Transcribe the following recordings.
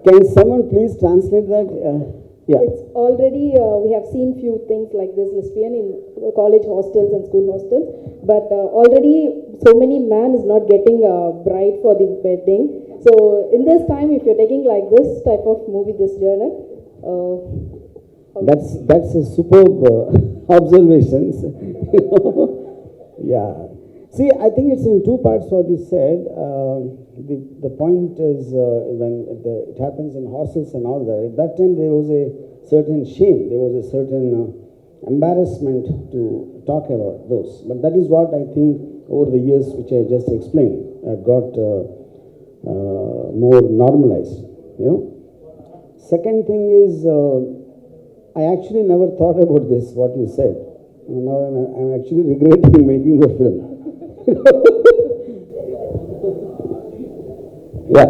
Can someone please translate that? Yeah. It's already, we have seen few things like this lesbian in college hostels and school hostels, but already so many man is not getting a bride for the wedding. So in this time, if you're taking like this type of movie, this genre, that's a superb observations. Yeah. See, I think it's in two parts what you said. The point is when it happens in horses and all that, at that time there was a certain shame, there was a certain embarrassment to talk about those. But that is what I think over the years, which I just explained, got more normalized, you know. Second thing is, I actually never thought about this, what you said. Now I'm actually regretting making the film. Yeah.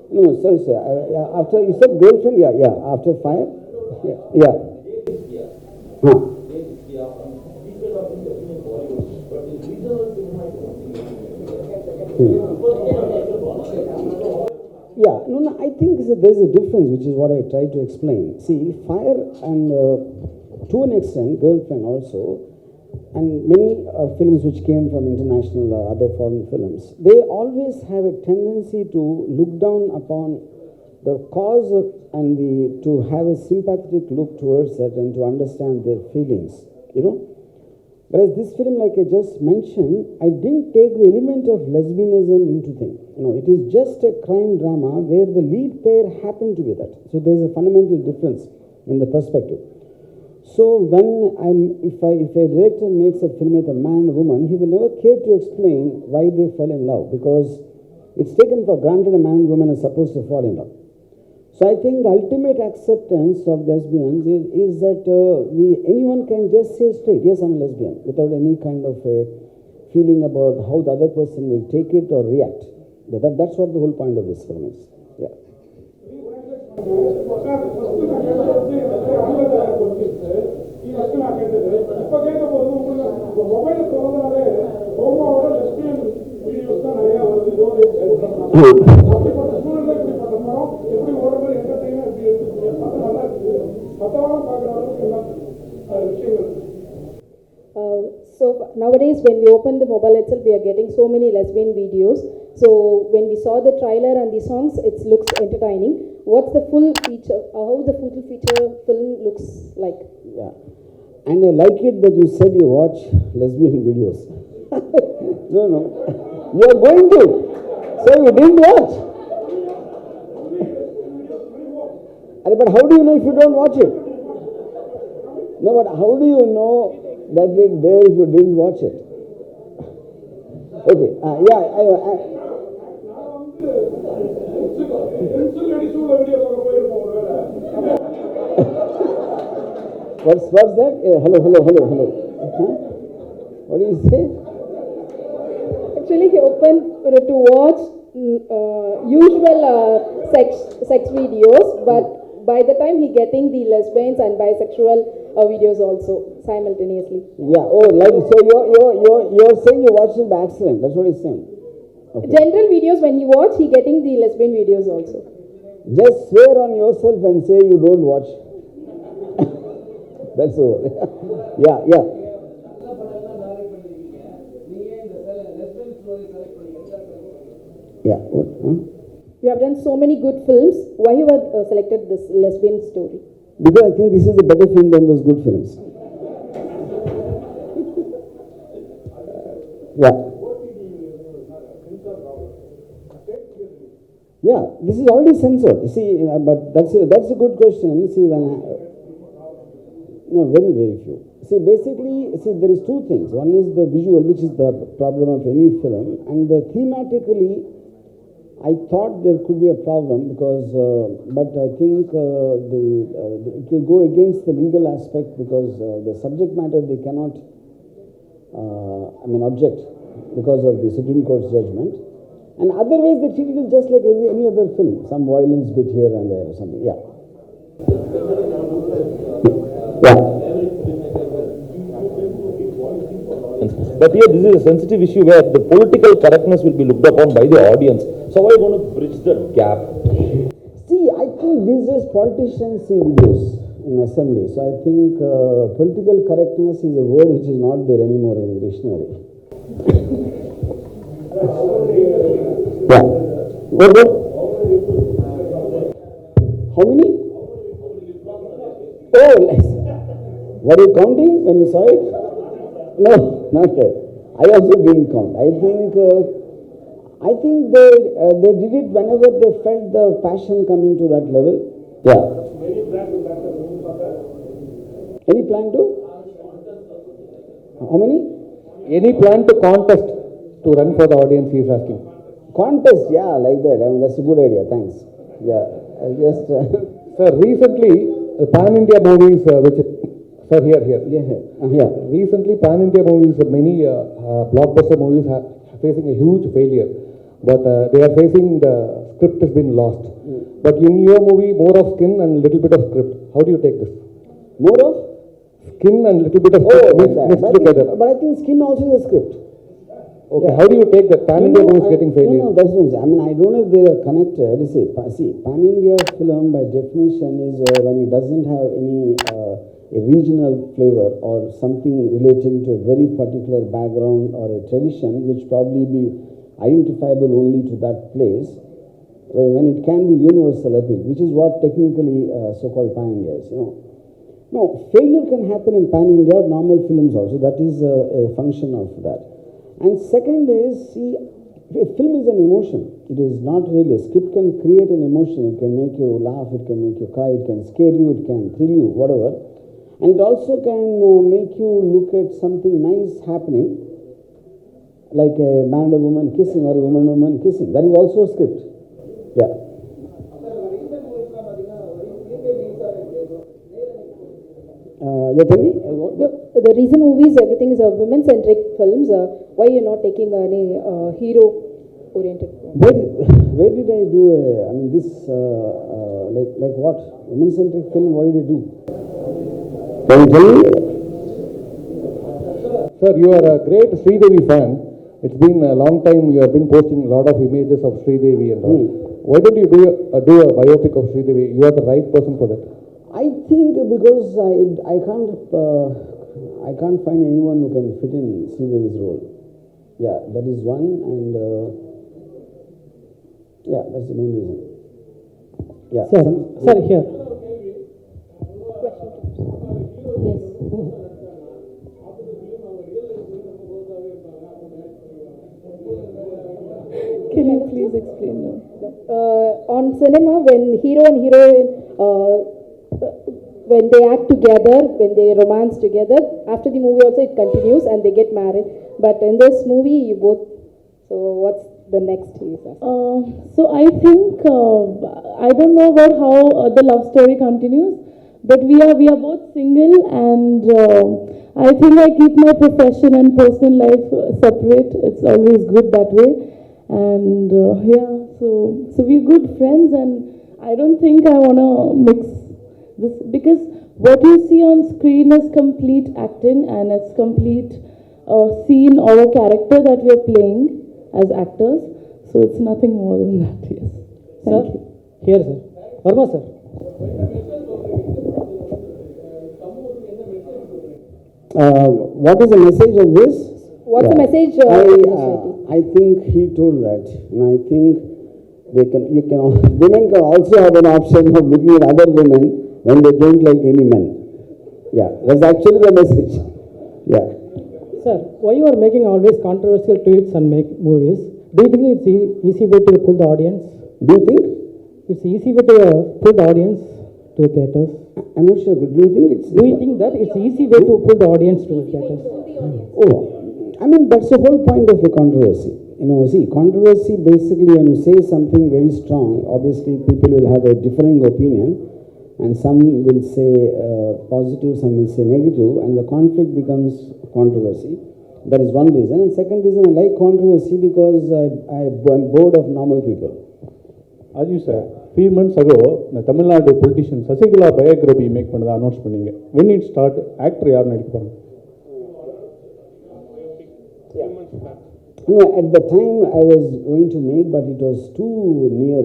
No, sorry, sir. After you said girlfriend, after fire, yeah. Yeah, no, I think there's a difference, which is what I try to explain. See, fire and to an extent, girlfriend also, and many films which came from international other foreign films, they always have a tendency to look down upon the cause and to have a sympathetic look towards it and to understand their feelings, you know. Whereas this film, like I just mentioned, I didn't take the element of lesbianism into thing. You know, it is just a crime drama where the lead pair happen to be that. So there's a fundamental difference in the perspective. So when if a director makes a film with a man and a woman, he will never care to explain why they fell in love, because it's taken for granted a man and woman are supposed to fall in love. So I think the ultimate acceptance of lesbians is that anyone can just say straight, yes, I'm a lesbian, without any kind of a feeling about how the other person will take it or react. That's what the whole point of this film is. Yeah. So nowadays when we open the mobile itself, we are getting so many lesbian videos. So when we saw the trailer and the songs, it looks entertaining. What's the full feature, how the full feature film looks like? Yeah, and I like it that you said you watch lesbian videos. No, you are going to, so you didn't watch. But how do you know if you don't watch it? No, but how do you know that it's there if you didn't watch it? Okay, What's that? Hello. Huh? What do you say? Actually, he opened to watch usual sex videos, but by the time he getting the lesbians and bisexual videos also simultaneously. Yeah. Oh, like so you're saying you watched it by accident. That's what he's saying. Okay. General videos when he watch, he getting the lesbian videos also. Just swear on yourself and say you don't watch. That's all. Yeah. Yeah. What? Huh? You have done so many good films. Why you have selected this lesbian story? Because I think this is a better film than those good films. Yeah, this is already censored. You see, but that's a good question. See, very few. See, basically, there is two things. One is the visual, which is the problem of any film, and thematically, I thought there could be a problem because, but I think it will go against the legal aspect because the subject matter they cannot, object because of the Supreme Court's judgment. And otherwise, they treat it just like any other film, some violence bit here and there or something. Yeah. But here this is a sensitive issue where the political correctness will be looked upon by the audience. So how are you going to bridge that gap? See, I think these days politicians see videos in assembly. So I think political correctness is a word which is not there anymore in the dictionary. Yeah. What? How many? Oh, less. Were you counting when you saw it? No, not yet. I also didn't count. I think they did it whenever they felt the passion coming to that level. Yeah. Any plan to? How many? Any plan to contest to run for the audience, he is asking. Contest, yeah, like that. I mean, that's a good idea. Thanks. Yeah, I just. Sir, recently, pan-India movies, sir, here. Yeah. Recently, pan-India movies, many blockbuster movies are facing a huge failure. But they are facing the script has been lost. But in your movie, more of skin and little bit of script. How do you take this? More of? Skin and little bit of script mixed together. But I think skin also is a script. Okay, yeah. How do you take that pan-India movies getting failure? No, that's not. I mean, I don't know if they are connected. See, pan-India film by definition is when it doesn't have any a regional flavor or something relating to a very particular background or a tradition, which probably be identifiable only to that place, when it can be universal appeal, which is what technically so-called pan-India is. No, failure can happen in pan-India normal films also. That is a function of that. And second is, see, a film is an emotion. It is not really. A script can create an emotion. It can make you laugh. It can make you cry. It can scare you. It can thrill you, whatever. And it also can make you look at something nice happening, like a man and a woman kissing or a woman and a woman kissing. That is also a script. Yeah. Tell me. The recent movies, everything is a women-centric films. Why you're not taking any hero-oriented film? Where did I do this, like what? Women-centric film, what did I do? Can you tell me? Sir, you are a great Sridevi fan. It's been a long time you have been posting a lot of images of Sridevi and all. Why don't you do a biopic of Sridevi? You are the right person for that. I think because I can't find anyone who can fit in Sridevi's role. Yeah, that is one, and yeah, that's the main reason. Yeah. Sir, here. Yes. Can you please explain now? On cinema, when hero and heroine, when they act together, when they romance together, after the movie also it continues and they get married. But in this movie, you both. So what's the next? So I think I don't know about how the love story continues, but we are both single, and I think I keep my profession and personal life separate. It's always good that way, and so we're good friends, and I don't think I wanna mix this, because what you see on screen is complete acting and it's complete scene or a character that we are playing as actors. So it's nothing more than that. Yes. Thank you. Here, sir. Verma, sir. What is the message of this? What's the message? I think he told that, and I think women can also have an option of looking at other women when they don't like any men. Yeah, that's actually the message. Yeah. Sir, why you are making always controversial tweets and make movies? Do you think it's easy way to pull the audience? Do you think? It's easy way to pull the audience to theaters. I'm not sure. Do you think it's? Do you think that it's easy way to pull the audience to theaters? Oh, I mean that's the whole point of a controversy. Controversy basically when you say something very strong, obviously people will have a differing opinion. And some will say positive, some will say negative, and the conflict becomes controversy. That is one reason. And second reason, I like controversy because I'm bored of normal people. Ajay sir, few months ago, the Tamil Nadu politician Sasigala biography make announce panninga. When it start, actor yaar nadikku poraanga? No, at the time I was going to make, but it was too near,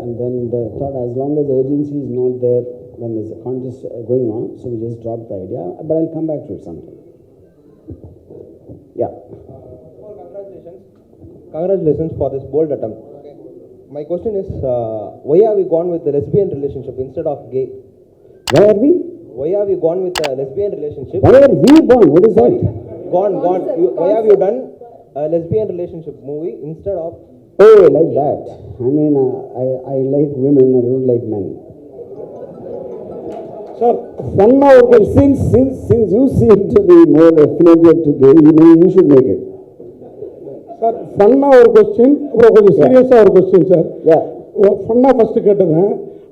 and then the thought, as long as the urgency is not there when there's a contest going on, so we just dropped the idea. But I'll come back to it sometime. Yeah. Congratulations for this bold attempt. My question is, why have we gone with the lesbian relationship instead of gay? Why are we? Why have you gone with a lesbian relationship? Why are we born? What is that? Gone. Why have you done a lesbian relationship movie instead of? Oh, like that. I mean, I like women, I don't like men. Sir, 1 hour Okay, since you seem to be more affiliated to gay, you should make it. Sir ஃபன்னாக ஒரு question, அப்புறம் கொஞ்சம் சீரியஸாக ஒரு question sir. ஃபன்னாக first கேட்டுங்க.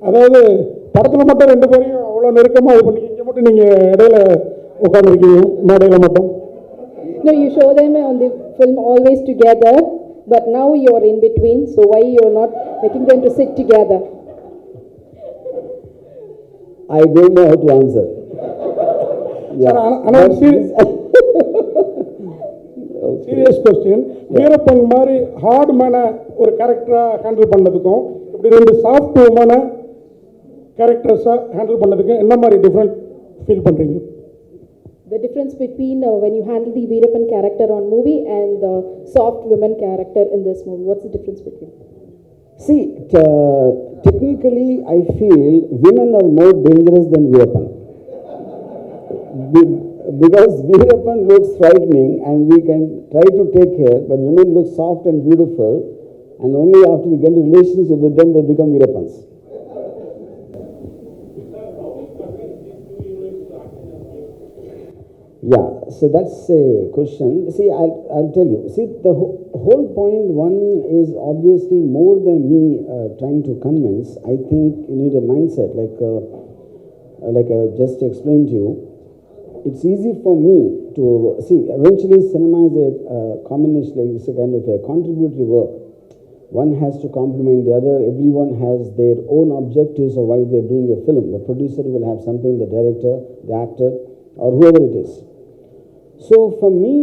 அதாவது படத்தில் மட்டும் 2 பேரையும் அவ்வளோ நெருக்கமாக இது பண்ணி, இங்கே மட்டும் நீங்கள் இடையில உட்காந்துருக்கீங்க, மேடையில் மட்டும். No, you show them on the film always together, but now you're in between, so why you're not making them to sit together? I don't know how to answer. Sir ஆனால் சீரியஸ் கொஸ்டின், வீரப்பன் மாதிரி heart மேனை ஒரு கேரக்டராக handle பண்ணதுக்கும் இப்படி 2 soft உமனை கேரக்டர்ஸாக handle பண்ணதுக்கும் என்ன மாதிரி different feel பண்ணுறீங்க? The difference between when you handle the Veerappan character on movie and the soft women character in this movie, what's the difference between? See, technically I feel women are more dangerous than Veerappan. Because Veerappan looks frightening and we can try to take care, but women look soft and beautiful, and only after we get into relationship with them they become Veerappans. Yeah, so that's a question. See, I'll tell you. See, the whole point one is obviously more than me trying to convince. I think you need a mindset, like I just explained to you. It's easy for me to see. Eventually, cinema is a combination. Like it's a kind of a contributory work. One has to complement the other. Everyone has their own objectives of why they're doing a film. The producer will have something, the director, the actor, or whoever it is. So for me,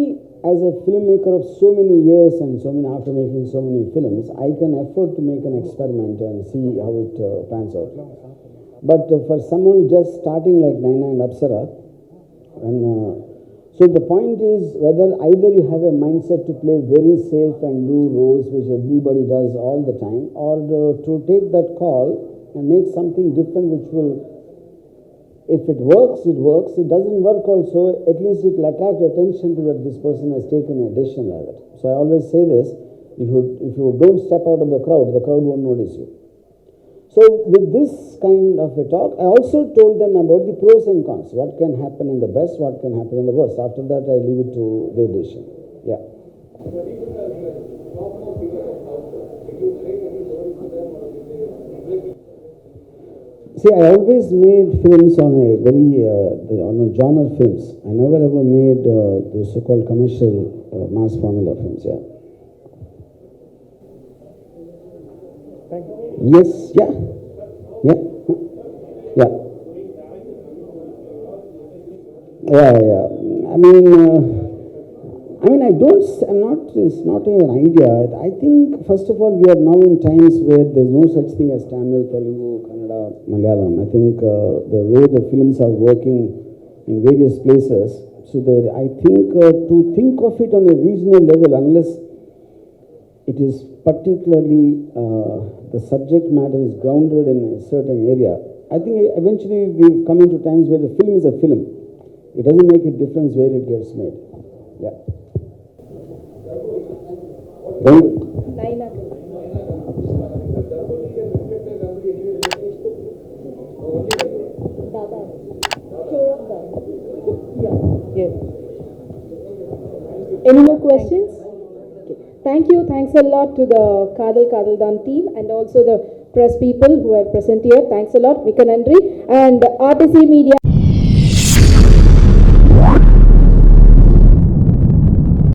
as a filmmaker of so many years and after making so many films, I can afford to make an experiment and see how it pans out. But for someone just starting like Naina and Apsara, so the point is whether either you have a mindset to play very safe and do roles which everybody does all the time, or to take that call and make something different which will, if it works, it works. It doesn't work also, at least it will attract attention to that this person has taken a decision like that. So I always say this, if you don't step out of the crowd won't notice you. So with this kind of a talk, I also told them about the pros and cons, what can happen in the best, what can happen in the worst. After that, I leave it to their decision. Yeah. See, I always made films on a on a genre films. I never ever made the so-called commercial mass formula films. Yeah. Thank you. Yes. Yeah. Yeah. Yeah. Yeah. It's not an idea. I think, first of all, we are now in times where there's no such thing as Tamil, Telugu, Kannada, Malayalam. I think the way the films are working in various places, so I think to think of it on a regional level, unless it is particularly the subject matter is grounded in a certain area, I think eventually we've come into times where the film is a film. It doesn't make a difference where it gets made. Yeah. Naina. Yes. Any more questions? Okay. Thank you. Thanks a lot to the Kadhalthan team and also the press people who are present here. Thanks a lot. Mika Nandri and RTC Media.